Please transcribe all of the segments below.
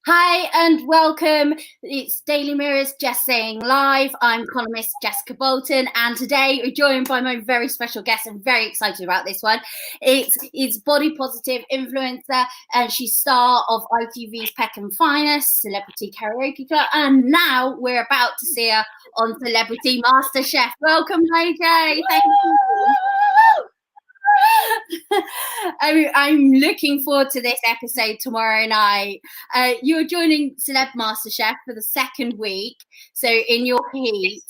Hi and welcome. It's Daily Mirror's Jess Saying Live. I'm columnist Jessica Bolton, and today we're joined by my very special guest. I'm very excited about this one. It's body positive influencer, and she's star of ITV's Peckham Finest, Celebrity Karaoke Club, and now we're about to see her on Celebrity MasterChef. Welcome, Mojo. Thank you. I'm looking forward to this episode tomorrow night. You're joining Celeb MasterChef for the second week, so in your heat.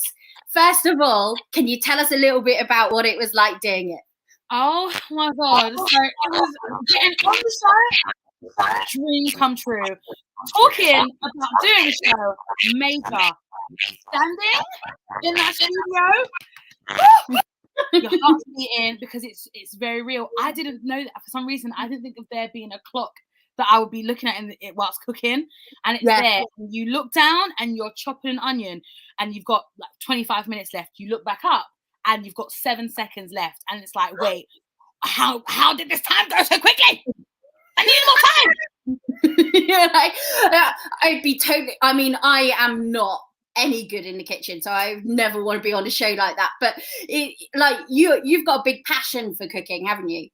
First of all, can you tell us a little bit about what it was like doing it? Oh my God. So it was getting on the show, dream come true. Talking about doing a show, major. Standing in that studio, your heart's beating because it's very real. I didn't know that for some reason. I didn't think of there being a clock that I would be looking at whilst cooking, and it's there. You look down and you're chopping an onion, and you've got like 25 minutes left. You look back up and you've got 7 seconds left, and it's like, wait, how did this time go so quickly? I need more time. You're like, I'd be totally. I mean, I am not any good in the kitchen, so I never want to be on a show like that. But you've got a big passion for cooking, haven't you?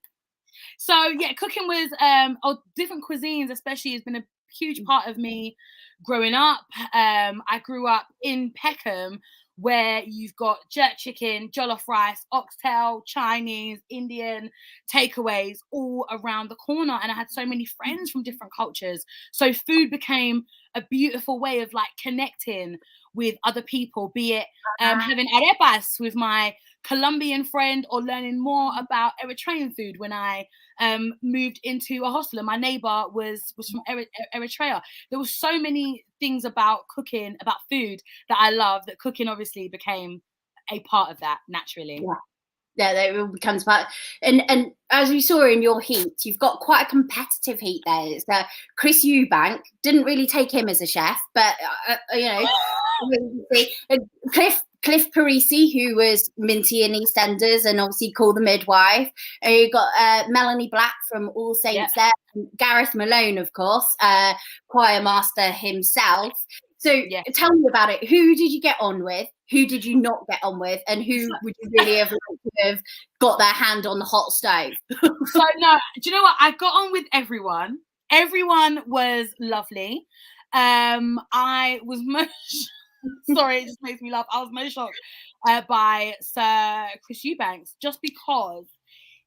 So yeah, cooking was different cuisines especially has been a huge part of me growing up. I grew up in Peckham, where you've got jerk chicken, jollof rice, oxtail, Chinese, Indian takeaways all around the corner. And I had so many friends from different cultures. So food became a beautiful way of like connecting with other people, be it having arepas with my Colombian friend or learning more about Eritrean food when I moved into a hostel and my neighbor was from Eritrea. There were so many things about cooking, about food that I love, that cooking obviously became a part of that naturally. Yeah, that becomes part. And as we saw in your heat, you've got quite a competitive heat there. It's Chris Eubank, didn't really take him as a chef, but Cliff Parisi, who was Minty in EastEnders and obviously Call the Midwife. You got Melanie Black from All Saints there, and Gareth Malone, of course, choir master himself. So tell me about it. Who did you get on with? Who did you not get on with? And who would you really have liked to have got their hand on the hot stove? So no, do you know what? I got on with everyone. Everyone was lovely. I was most sorry, it just makes me laugh. I was most shocked by Sir Chris Eubanks, just because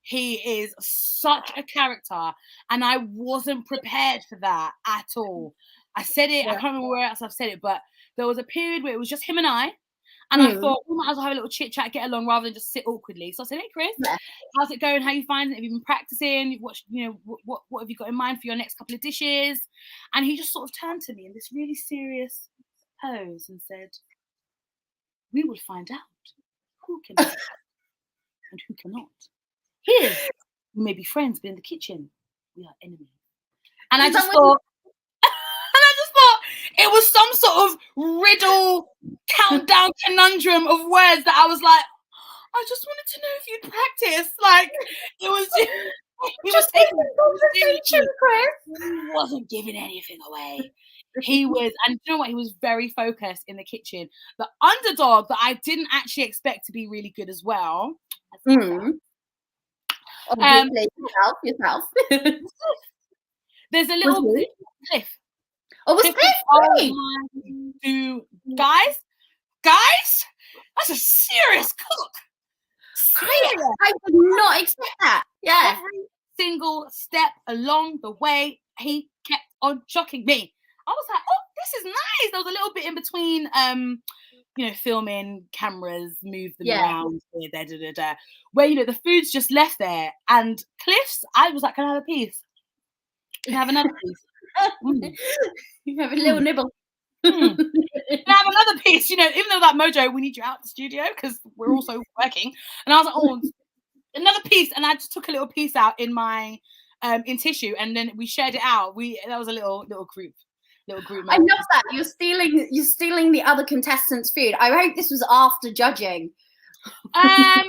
he is such a character, and I wasn't prepared for that at all. I said it, I can't remember where else I've said it, but there was a period where it was just him and I thought we might as well have a little chit chat, get along, rather than just sit awkwardly. So I said, "Hey Chris, how's it going? How you finding it? Have you been practicing? You've watched, what have you got in mind for your next couple of dishes?" And he just sort of turned to me in this really serious pose and said, "We will find out who can and who cannot. Here, we may be friends, but in the kitchen, we are enemies." And I just thought, it was some sort of riddle, countdown conundrum of words that I was like, I just wanted to know if you'd practice. Like, it was he was taking conversation, Chris. He wasn't giving anything away. He was, and you know what? He was very focused in the kitchen. The underdog that I didn't actually expect to be really good as well. Obviously, yourself. There's a little Cliff. Oh, was Cliff Cliff oh free? my dude. Guys, that's a serious cook. Serious. I did not expect that. Yeah. Every single step along the way, he kept on shocking me. I was like, oh, this is nice. There was a little bit in between, filming, cameras, move them around, there, where, the food's just left there. And Cliff's, I was like, can I have a piece? Can I have another piece? You have a little nibble. Can I have another piece? Even though that Mojo, we need you out the studio because we're also working. And I was like, oh, another piece. And I just took a little piece out in my in tissue, and then we shared it out. That was a little group I love that. You're stealing the other contestants' food. I hope this was after judging. Well,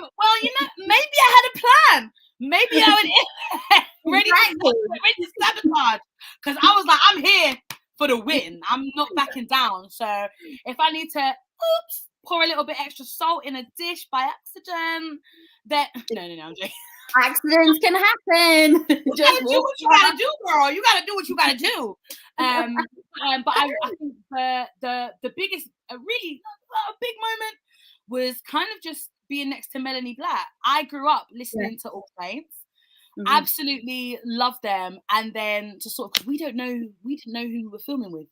maybe I had a plan. Maybe I was ready to sabotage, because I was like, I'm here for the win. I'm not backing down. So if I need to pour a little bit extra salt in a dish by accident, then no, I'm joking. Accidents can happen. Just do what you gotta do, girl. You gotta do what you gotta do. But I think the biggest, a big moment was kind of just being next to Melanie Blatt. I grew up listening to All Saints. Absolutely loved them, and then just sort of, because we didn't know who we were filming with.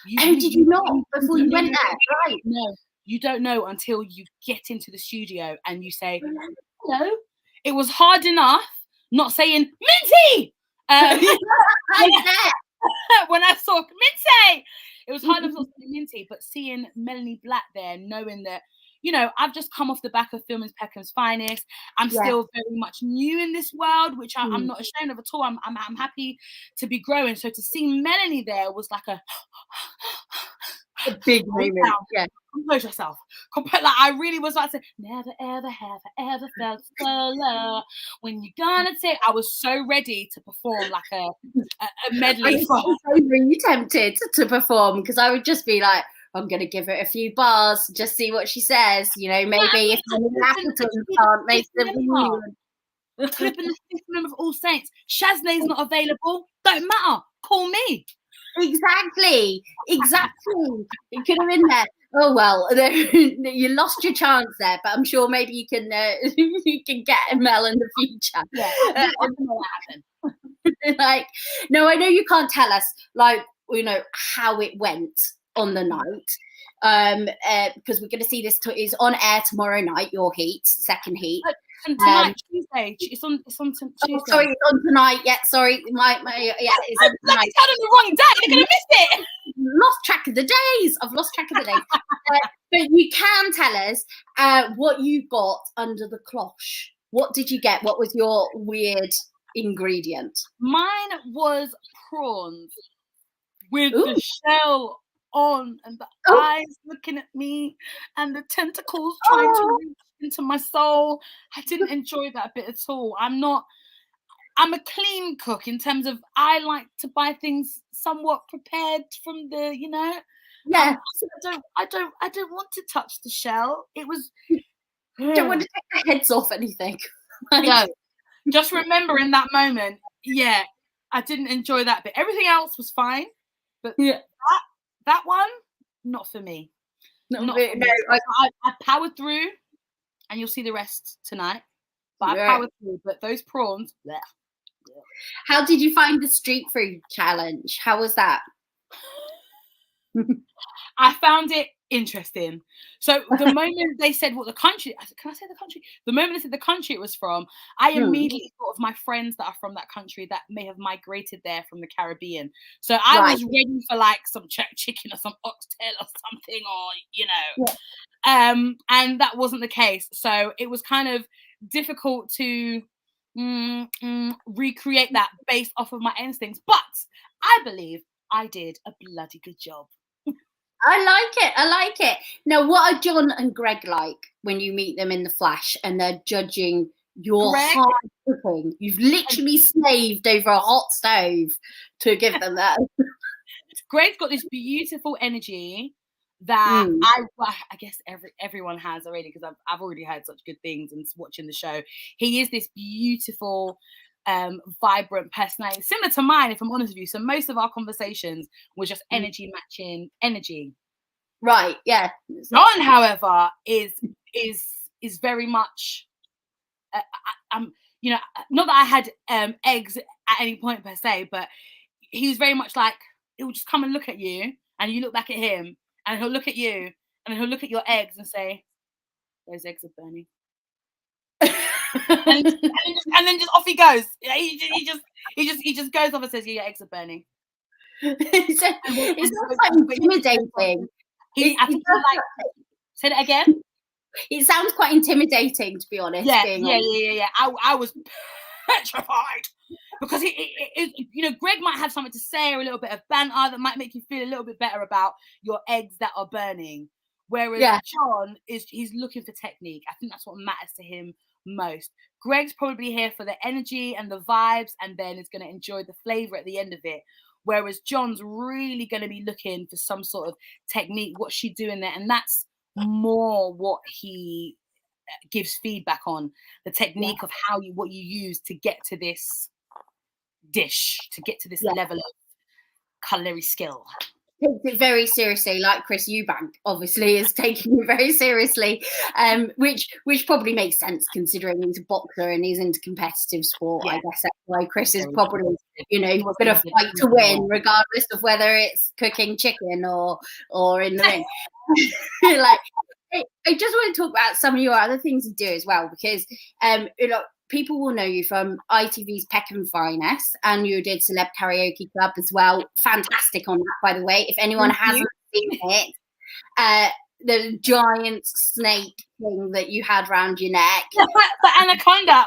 Did you not before you went there? Right. No, you don't know until you get into the studio and you say hello. It was hard enough not saying Minty. When I saw Minty, it was hard enough not saying Minty, but seeing Melanie Blatt there, knowing that, I've just come off the back of filming Peckham's Finest. I'm still very much new in this world, which I'm not ashamed of at all. I'm happy to be growing. So to see Melanie there was like a big moment. Yeah. Compose yourself. Like, I really was about to say, never ever have I ever felt so low. When you gonna take? I was so ready to perform like a medley. I was so really tempted to perform, because I would just be like, I'm gonna give it a few bars, just see what she says. Maybe if Atherton can't make the Clip in the 5th member of All Saints. Shaznay's not available. Don't matter. Call me. Exactly. It could have been there. Oh well, you lost your chance there, but I'm sure maybe you can get Mel in the future. Yeah, like, no, I know you can't tell us how it went on the night, because we're going to see this is on air tomorrow night. Your second heat. And tonight, Tuesday. It's on Tuesday. Oh, sorry, it's on tonight. Yeah, sorry, it's on tonight. Tell them the wrong day. They're gonna miss it. Lost track of the days. I've lost track of the days. But you can tell us what you got under the cloche. What did you get? What was your weird ingredient? Mine was prawns with the shell on, and the eyes looking at me, and the tentacles trying to reach into my soul. I didn't enjoy that bit at all. I'm a clean cook in terms of, I like to buy things somewhat prepared from the, Yeah. I don't want to touch the shell. It was don't want to take the heads off anything. No. Just remember in that moment, I didn't enjoy that bit. Everything else was fine, but that one, not for me. I powered through, and you'll see the rest tonight. But I powered through. But those prawns, bleh. How did you find the street food challenge? How was that? I found it interesting. So the moment they said what the country, can I say the country? The moment they said the country it was from, I immediately thought of my friends that are from that country that may have migrated there from the Caribbean. So I was ready for like some chicken or some oxtail or something, or and that wasn't the case. So it was kind of difficult to recreate that based off of my instincts. But I believe I did a bloody good job. I like it. Now, what are John and Greg like when you meet them in the flash and they're judging your hard cooking? You've literally slaved over a hot stove to give them that. Greg's got this beautiful energy that I guess everyone has already, because I've already heard such good things and watching the show. He is this beautiful, vibrant personality, similar to mine, if I'm honest with you. So most of our conversations were just energy matching energy. Right, yeah. John, however, is very much I'm not that I had eggs at any point per se, but he was very much like, he'll just come and look at you and you look back at him and he'll look at you and he'll look at your eggs and say, those eggs are burning. and then just off he goes. He just goes off and says, yeah, your eggs are burning. It's quite intimidating. Say that again. It sounds quite intimidating, to be honest. Yeah. I was petrified because Greg might have something to say or a little bit of banter that might make you feel a little bit better about your eggs that are burning. Whereas John he's looking for technique. I think that's what matters to him most. Greg's probably here for the energy and the vibes, and then is going to enjoy the flavor at the end of it. Whereas John's really going to be looking for some sort of technique. What's she doing there? And that's more what he gives feedback on, the technique of what you use to get to this dish, to get to this level of culinary skill. Takes it very seriously, like Chris Eubank obviously is taking it very seriously, which probably makes sense considering he's a boxer and he's into competitive sport. I guess that's why Chris is probably going to fight to win regardless of whether it's cooking chicken or in the ring. Like, I just want to talk about some of your other things you do as well, because people will know you from ITV's Peck and Finest, and you did Celeb Karaoke Club as well. Fantastic on that, by the way. If anyone hasn't seen it, the giant snake thing that you had around your neck. My anaconda.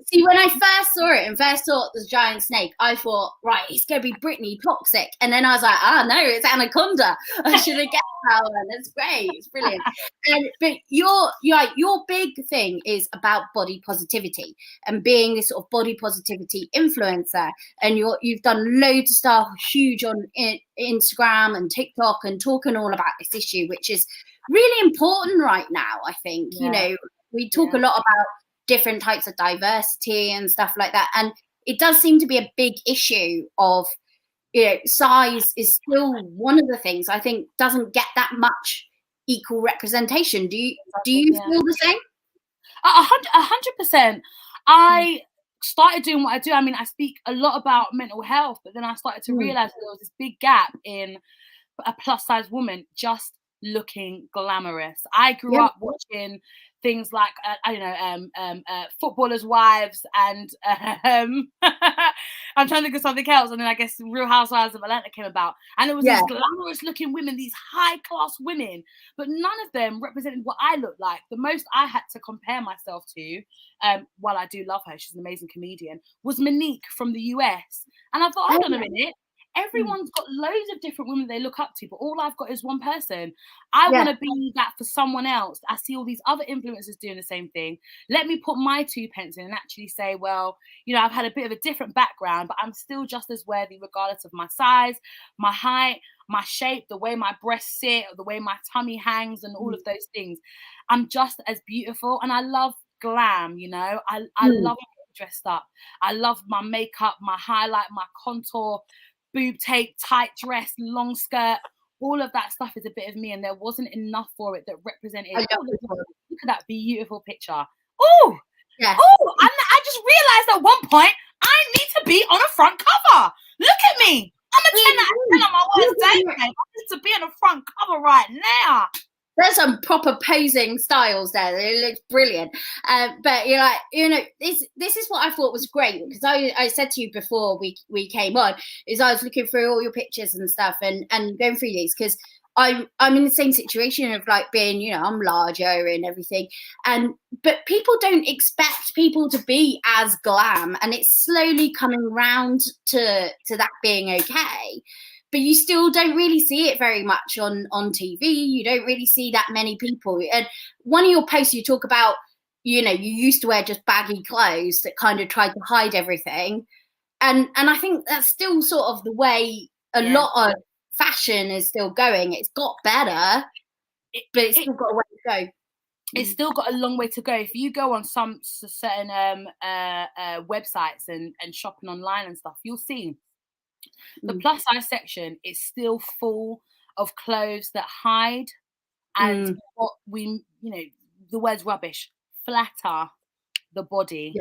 See, when I first saw it and first saw the giant snake, I thought, right, it's going to be Britney toxic. And then I was like, no, it's Anaconda. I should have guessed that one. It's great. It's brilliant. But your big thing is about body positivity and being this sort of body positivity influencer. And you've done loads of stuff huge on Instagram and TikTok and talking all about this issue, which is really important right now, I think. We talk a lot about different types of diversity and stuff like that, and it does seem to be a big issue of size is still one of the things I think doesn't get that much equal representation. Do you feel the same? 100%. I started doing what I do. I mean, I speak a lot about mental health, but then I started to realize there was this big gap in a plus size woman just looking glamorous. I grew up watching things like footballers' wives and I'm trying to think of something else, and then I guess Real Housewives of Atlanta came about, and it was these glamorous looking women, these high class women, but none of them represented what I looked like. The most I had to compare myself to, while I do love her, she's an amazing comedian, was Monique from the US. And I thought, hold on a minute, everyone's got loads of different women they look up to, but all I've got is one person. I want to be that for someone else. I see all these other influencers doing the same thing. Let me put my 2 pence in and actually say, well, I've had a bit of a different background, but I'm still just as worthy regardless of my size, my height, my shape, the way my breasts sit, the way my tummy hangs, and all of those things. I'm just as beautiful, and I love glam. I love getting dressed up. I love my makeup, my highlight, my contour, boob tape, tight dress, long skirt. All of that stuff is a bit of me, and there wasn't enough for it that represented. Look at that beautiful picture. Oh, yeah. Oh, I just realized at one point I need to be on a front cover. Look at me. I'm a 10 out of 10 on my worst day. I need to be on a front cover right now. There's some proper posing styles there. It looks brilliant. But this is what I thought was great, because I said to you before we came on, is I was looking through all your pictures and stuff and going through these, because I'm in the same situation of like being, I'm larger and everything, but people don't expect people to be as glam, and it's slowly coming round to that being okay. But you still don't really see it very much on TV. You don't really see that many people. And one of your posts, you talk about, you used to wear just baggy clothes that kind of tried to hide everything. And I think that's still sort of the way a lot of fashion is still going. It's got better, but it's still got a way to go. it's still got a long way to go. If you go on some certain websites and shopping online and stuff, you'll see the plus size section is still full of clothes that hide and what we, the word's rubbish, flatter the body.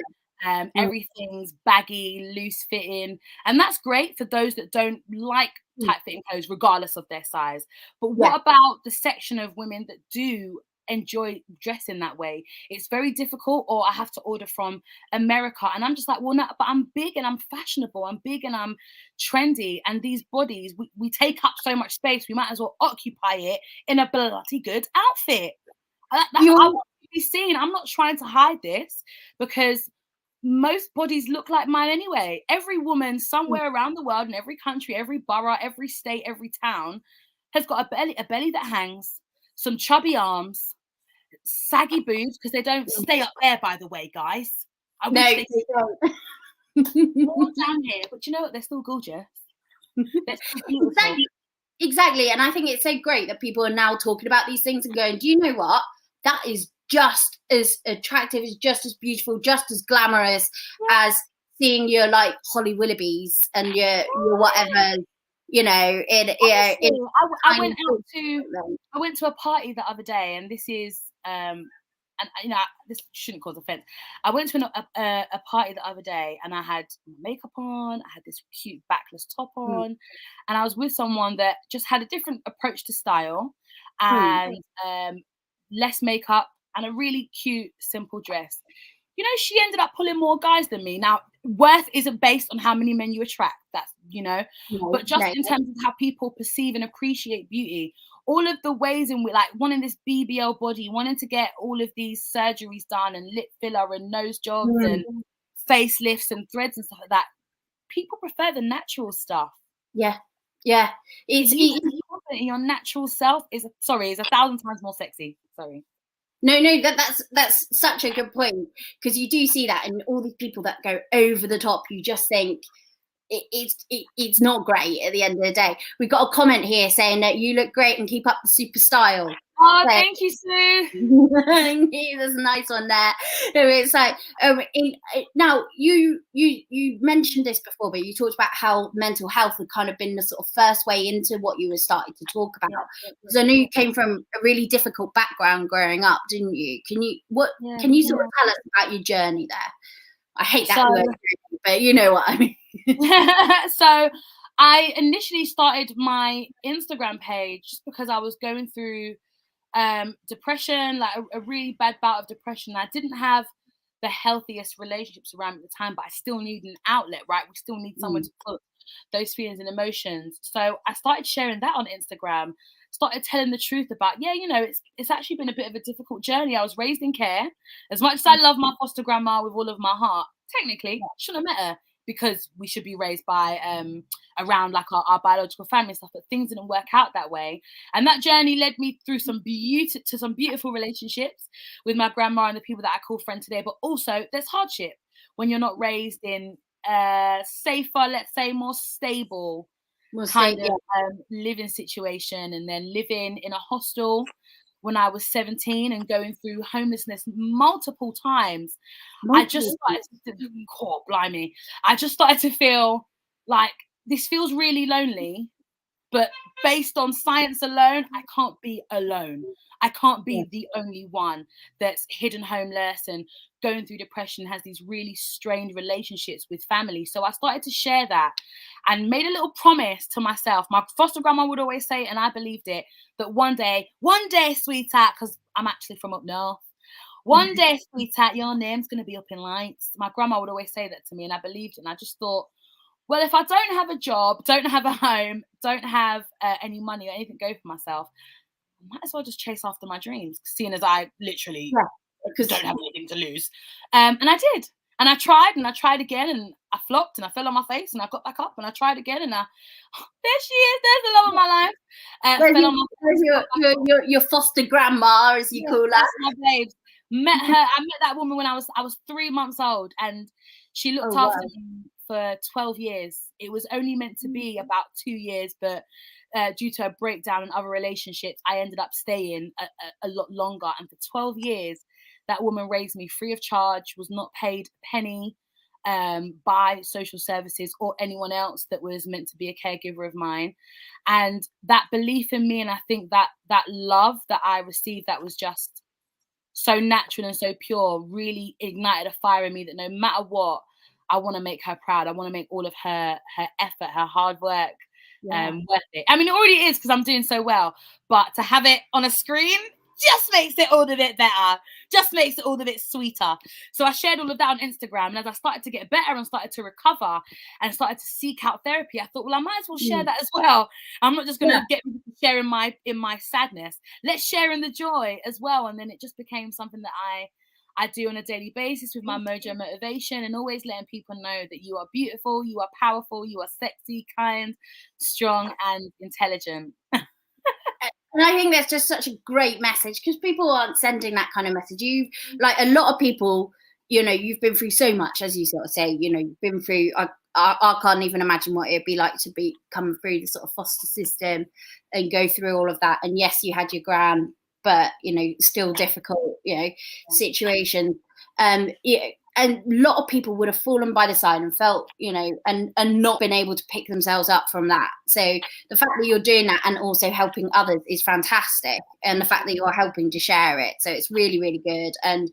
Everything's baggy, loose fitting, and that's great for those that don't like tight fitting clothes regardless of their size. But what about the section of women that do enjoy dressing that way? It's very difficult, or I have to order from America, and I'm just like, well, no, but I'm big and I'm fashionable, I'm big and I'm trendy, and these bodies, we take up so much space, we might as well occupy it in a bloody good outfit. I want to be seen. I'm not trying to hide this, because most bodies look like mine anyway. Every woman somewhere around the world, in every country, every borough, every state, every town, has got a belly that hangs, some chubby arms, saggy boobs, because they don't stay up there, by the way, guys. I wish they don't. All down here, but you know what? They're still gorgeous. They're still beautiful. Exactly. And I think it's so great that people are now talking about these things and going, do you know what? That is just as attractive, is just as beautiful, just as glamorous as seeing your like Holly Willoughbys and your whatever, I went to a party the other day, and this is and this shouldn't cause offense. I went to a party the other day, and I had makeup on, I had this cute backless top on, and I was with someone that just had a different approach to style and less makeup and a really cute, simple dress. She ended up pulling more guys than me. Now, worth isn't based on how many men you attract. That's, but just in terms of how people perceive and appreciate beauty, all of the ways in which, like, wanting this BBL body, wanting to get all of these surgeries done and lip filler and nose jobs and facelifts and threads and stuff like that, people prefer the natural stuff. Yeah. It's your natural self is 1,000 times more sexy. Sorry. No, that's such a good point, because you do see that, and all these people that go over the top, you just think it's not great at the end of the day. We've got a comment here saying that you look great and keep up the super style. Oh, thank you, Sue. There's a nice one there. It's like, now you mentioned this before, but you talked about how mental health had kind of been the sort of first way into what you were starting to talk about. Because I know you came from a really difficult background growing up, didn't you? Can you sort of tell us about your journey there? I hate that word, but you know what I mean. So I initially started my Instagram page just because I was going through depression, like a really bad bout of depression. I didn't have the healthiest relationships around me at the time, but I still need an outlet, right? We still need someone to put those feelings and emotions. So I started sharing that on Instagram, started telling the truth about, it's actually been a bit of a difficult journey. I was raised in care. As much as I love my foster grandma with all of my heart, technically, I shouldn't have met her, because we should be raised by around like our biological family and stuff, but things didn't work out that way. And that journey led me through some beautiful relationships with my grandma and the people that I call friend today. But also there's hardship when you're not raised in safer, let's say more stable kind of living situation, and then living in a hostel when I was 17 and going through homelessness multiple times. I just started to feel like this feels really lonely, but based on science alone, I can't be alone. I can't be the only one that's hidden homeless and going through depression, has these really strained relationships with family. So I started to share that and made a little promise to myself. My foster grandma would always say, and I believed it, that one day, sweetheart, because I'm actually from up north, one day, sweetheart, your name's going to be up in lights. My grandma would always say that to me, and I believed it. And I just thought, well, if I don't have a job, don't have a home, don't have any money or anything go for myself, I might as well just chase after my dreams, seeing as I literally don't have anything to lose. And I did. And I tried again, and I flopped, and I fell on my face, and I got back up, and I tried again, and there she is. There's the love of my life. Your foster grandma, as you call her. That's my babes. I met that woman when I was 3 months old, and she looked after me for 12 years. It was only meant to be about 2 years, but due to a breakdown in other relationships, I ended up staying a lot longer. And for 12 years, that woman raised me free of charge, was not paid a penny by social services or anyone else that was meant to be a caregiver of mine. And that belief in me, and I think that love that I received, that was just so natural and so pure, really ignited a fire in me that no matter what, I want to make her proud. I want to make all of her effort, her hard work worth it. I mean, it already is because I'm doing so well, but to have it on a screen just makes it all the bit better, just makes it all the bit sweeter. So I shared all of that on Instagram, and as I started to get better and started to recover and started to seek out therapy, I thought, well, I might as well share that as well. I'm not just going to get people to share in my sadness. Let's share in the joy as well. And then it just became something that I do on a daily basis with my Mojo motivation, and always letting people know that you are beautiful, you are powerful, you are sexy, kind, strong, and intelligent. And I think that's just such a great message, because people aren't sending that kind of message. Like a lot of people, you've been through so much, as you sort of say, you've been through, I can't even imagine what it'd be like to be coming through the sort of foster system and go through all of that. And yes, you had your gran, but, still difficult, situation. And a lot of people would have fallen by the side and felt, and not been able to pick themselves up from that. So the fact that you're doing that and also helping others is fantastic. And the fact that you're helping to share it. So it's really, really good. And,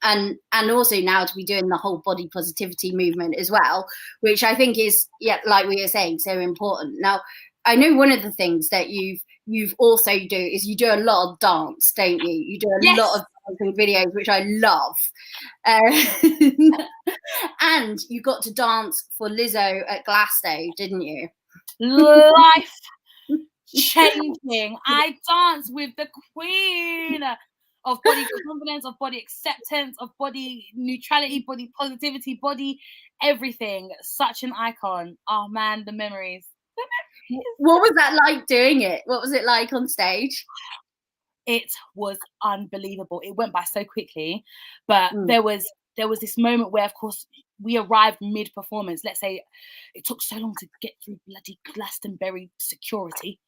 and also now to be doing the whole body positivity movement as well, which I think is, like we were saying, so important. Now, I know one of the things that you've also do is you do a lot of dance, don't you? You do a lot of dancing videos, which I love. And you got to dance for Lizzo at Glasgow, didn't you? Life changing. I danced with the queen of body confidence, of body acceptance, of body neutrality, body positivity, body everything. Such an icon. Oh man, the memories. What was that like doing it? What was it like on stage? It was unbelievable. It went by so quickly, but there was this moment where, of course, we arrived mid-performance. Let's say it took so long to get through bloody Glastonbury security.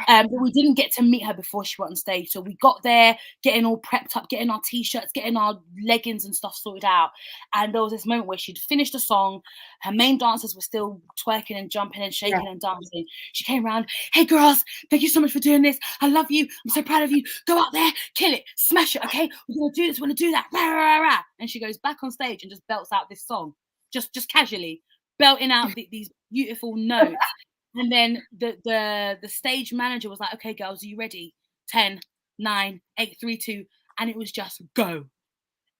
But we didn't get to meet her before she went on stage. So we got there, getting all prepped up, getting our t-shirts, getting our leggings and stuff sorted out. And there was this moment where she'd finished the song. Her main dancers were still twerking and jumping and shaking and dancing. She came around, hey girls, thank you so much for doing this. I love you. I'm so proud of you. Go out there, kill it, smash it, okay? We're going to do this, we're going to do that. Rah, rah, rah. And she goes back on stage and just belts out this song, just casually, belting out these beautiful notes. And then the stage manager was like, okay, girls, are you ready? 10, 9, 8, 3, 2. And it was just go.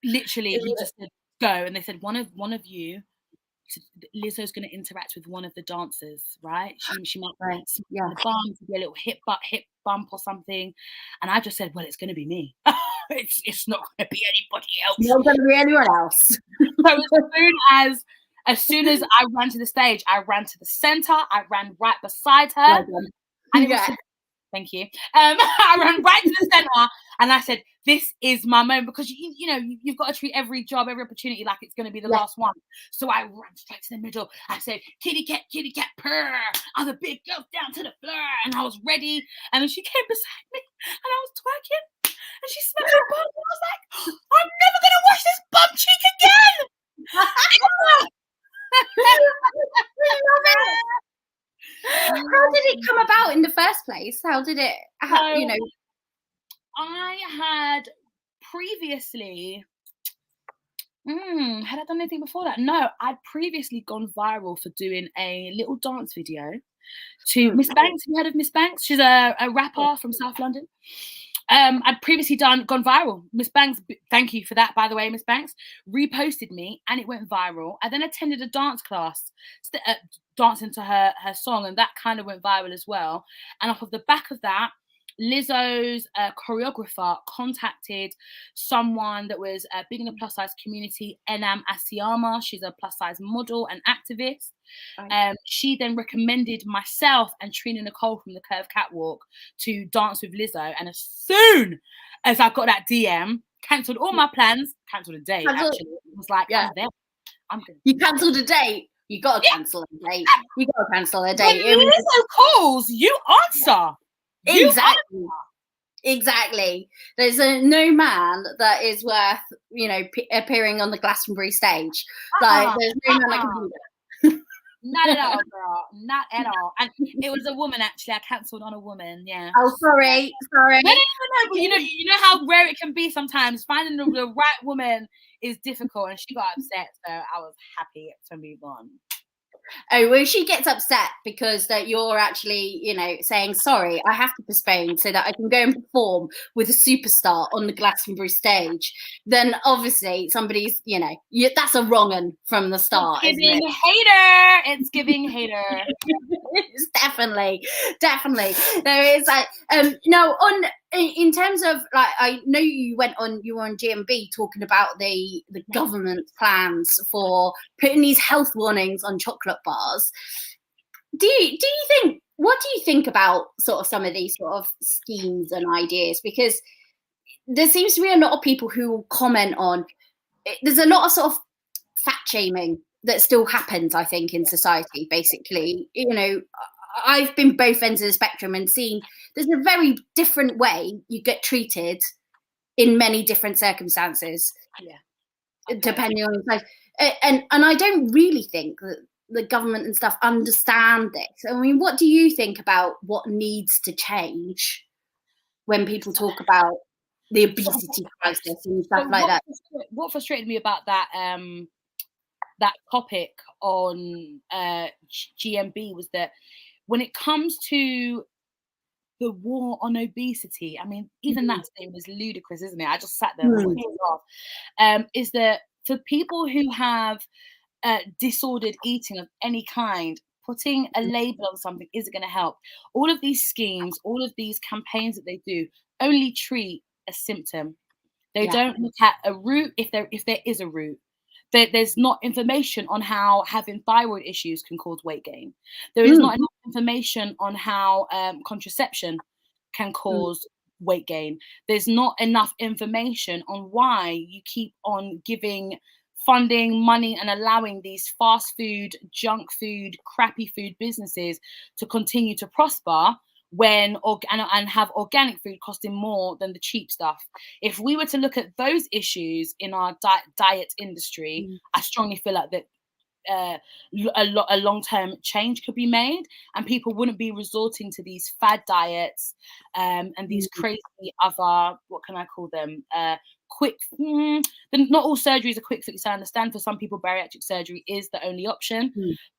Literally, he just said go. And they said, one of you, Lizzo's going to interact with one of the dancers, right? She might the bump, be a little hip bump or something. And I just said, well, it's going to be me. It's not going to be anybody else. Not going to be anyone else. So as soon as I ran to the stage, I ran to the center. I ran right beside her. And it was, thank you. I ran right to the center, and I said, "This is my moment," because you've got to treat every job, every opportunity like it's going to be the last one. So I ran straight to the middle. I said, kitty cat, purr. Other big girls down to the floor, and I was ready. And then she came beside me, and I was twerking, and she smacked my bum. And I was like, "I'm never going to wash this bum cheek again." How did it come about in the first place? How did it, I had previously, had I done anything before that? No, I'd previously gone viral for doing a little dance video to Miss Banks. Have you heard of Miss Banks? She's a rapper from South London. I'd previously gone viral. Miss Banks, thank you for that, by the way, Miss Banks, reposted me and it went viral. I then attended a dance class, dancing to her song, and that kind of went viral as well. And off of the back of that, Lizzo's choreographer contacted someone that was big in the plus size community, Enam Asiyama. She's a plus size model and activist. She then recommended myself and Trina Nicole from the Curve Catwalk to dance with Lizzo. And as soon as I got that DM, cancelled all my plans, cancelled a day actually. It was like, I'm there. You cancelled a date. You got to cancel a date. You got to cancel a date. When Lizzo calls, you answer. Exactly. There's no man that is worth, appearing on the Glastonbury stage. Like, there's no man that can do that. Not at all, girl. Not at all. And it was a woman, actually. I cancelled on a woman. Yeah. Oh, sorry. No. But you know how rare it can be sometimes. Finding the right woman is difficult, and she got upset, so I was happy to move on. Oh, well, she gets upset because that you're actually, saying, sorry, I have to postpone so that I can go and perform with a superstar on the Glastonbury stage. Then obviously somebody's, that's a wrong one from the start. It's giving hater. It's giving hater. It's definitely. There is in terms of, like, I know you were on GMB talking about the government plans for putting these health warnings on chocolate bars. What do you think about sort of some of these sort of schemes and ideas? Because there seems to be a lot of people who will comment on it. There's a lot of sort of fat shaming that still happens, I think, in society. Basically, I've been both ends of the spectrum and seen there's a very different way you get treated in many different circumstances. Yeah. Okay. Depending on life. And I don't really think that the government and stuff understand this. I mean, what do you think about what needs to change when people talk about the obesity crisis and stuff like that? What frustrated me about that that topic on GMB was that when it comes to the war on obesity, I mean, even that statement is ludicrous, isn't it? I just sat there and laughed. Is that for people who have disordered eating of any kind, putting a label on something isn't going to help. All of these schemes, all of these campaigns that they do only treat a symptom. They don't look at a root if there is a root. There's not information on how having thyroid issues can cause weight gain. There is not enough information on how contraception can cause weight gain. There's not enough information on why you keep on giving funding, money, and allowing these fast food, junk food, crappy food businesses to continue to prosper when and have organic food costing more than the cheap stuff. If we were to look at those issues in our diet industry, I strongly feel like that a long-term change could be made, and people wouldn't be resorting to these fad diets and these crazy other, what can I call them, quick, not all surgeries are quick fix. I understand for some people bariatric surgery is the only option,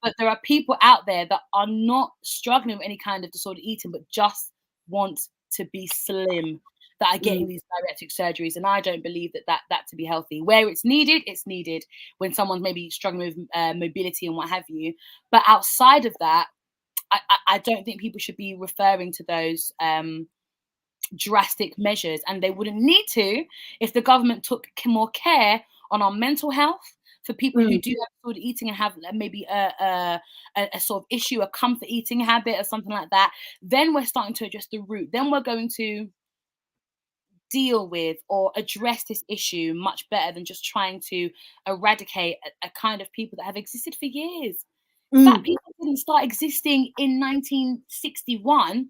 but there are people out there that are not struggling with any kind of disordered eating but just want to be slim, that are getting these bariatric surgeries, and I don't believe that to be healthy. Where it's needed when someone's maybe struggling with mobility and what have you, but outside of that, I don't think people should be referring to those drastic measures, and they wouldn't need to if the government took more care on our mental health for people who do have disordered eating and have maybe a sort of issue, a comfort eating habit or something like that. Then we're starting to address the root. Then we're going to deal with or address this issue much better than just trying to eradicate a kind of people that have existed for years. Fat people didn't start existing in 1961.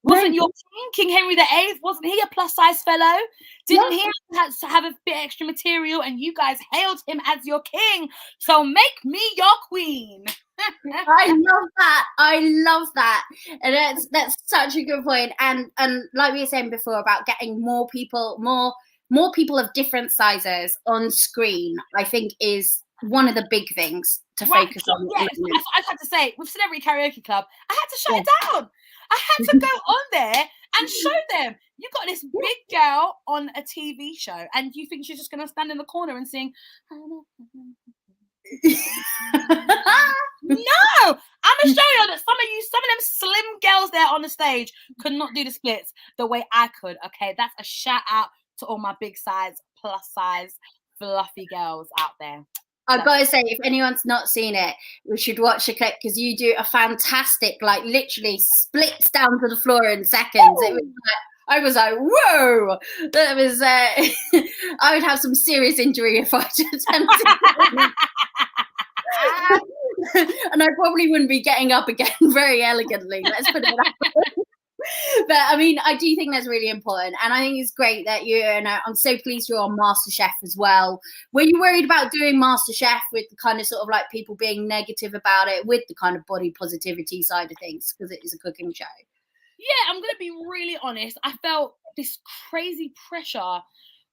Wasn't your king Henry VIII? Wasn't he a plus size fellow? Didn't he have to have a bit extra material? And you guys hailed him as your king. So make me your queen. I love that. And that's such a good point. And like we were saying before about getting more people of different sizes on screen, I think is one of the big things to focus on. Yes, I had to say, with Celebrity Karaoke Club, I had to shut it down. I had to go on there and show them, you got this big girl on a TV show and you think she's just going to stand in the corner and sing, no, I'm going to show you that some of them slim girls there on the stage could not do the splits the way I could. Okay, that's a shout out to all my big size, plus size, fluffy girls out there. I've got to say, if anyone's not seen it, we should watch the clip because you do a fantastic, like literally splits down to the floor in seconds. It was like, I was like, whoa, that was, I would have some serious injury if I attempted and I probably wouldn't be getting up again very elegantly, let's put it that way. But I mean, I do think that's really important, and I think it's great that I'm so pleased you're on MasterChef as well. Were you worried about doing MasterChef with the kind of sort of like people being negative about it, with the kind of body positivity side of things, because it is a cooking show? Yeah, I'm gonna be really honest. I felt this crazy pressure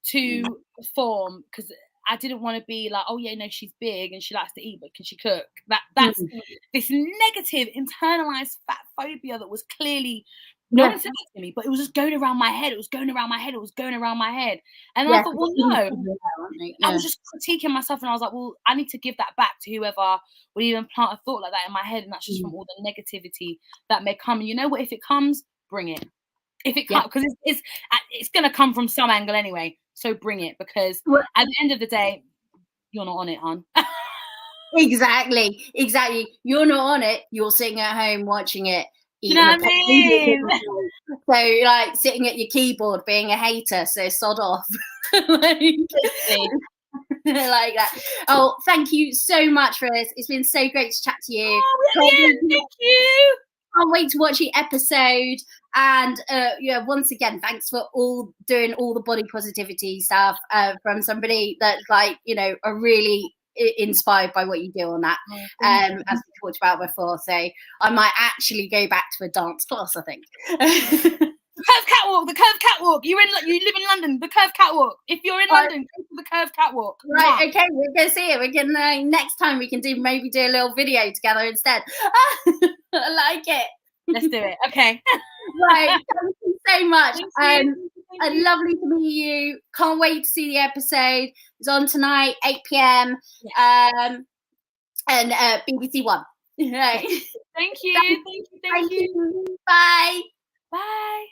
to perform because I didn't want to be like, oh yeah, no, she's big and she likes to eat, but can she cook? That's this negative internalized fat phobia that was clearly no one said it to me, but it was just going around my head. It was going around my head. It was going around my head. And I thought, well, no. I was just critiquing myself, and I was like, well, I need to give that back to whoever would even plant a thought like that in my head, and that's just from all the negativity that may come. And you know what? If it comes, bring it. If it comes, because it's going to come from some angle anyway. So bring it, because at the end of the day, you're not on it, hon. Exactly. You're not on it. You're sitting at home watching it. You know what I mean? So, like, sitting at your keyboard being a hater. So sod off. Like that. Oh, thank you so much for this. It's been so great to chat to you. Oh, thank you. Can't wait to watch the episode. And once again, thanks for doing all the body positivity stuff from somebody that's like, are really inspired by what you do on that, as we talked about before. So I might actually go back to a dance class, I think. The curved catwalk. You live in London. The curved catwalk. If you're in London, go to the curved catwalk. Right. Okay. We're gonna see it. We can next time we can maybe do a little video together instead. I like it. Let's do it. Okay. Right. Thank you so much. Thank you. Lovely to meet you. Can't wait to see the episode. It's on tonight, 8 p.m. And BBC One. Right. Thank you. Thank you. Bye. Bye.